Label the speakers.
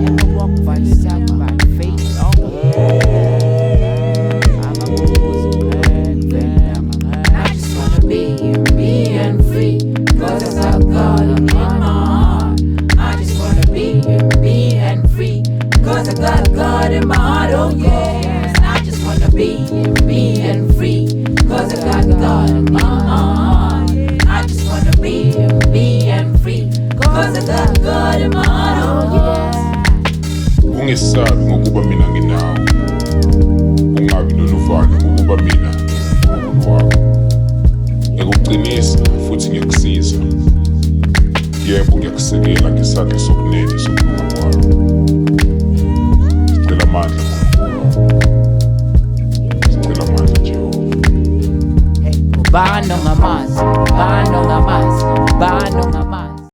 Speaker 1: Never walk by yourself by faith. I just wanna be and free, 'cause I got God in my heart. I just wanna be and free, 'cause I got God in my heart, oh yes. I just wanna be and free, 'cause I got God in my heart. I just wanna be and free, 'cause I got God in my heart, oh yes.
Speaker 2: Ungesabi ngokuba mina nginawe, ungabi noluvalo ngokuba mina ngumuntu wakho. Ngikuqinisa futhi ngiyakusiza, yebo ngiyakusekela ngesandla sokunene sokulunga kwakho. Sicela amandla, sicela amandla Jehova.
Speaker 1: Hey, bano ngamazi, bano ngamazi, bano ngamazi.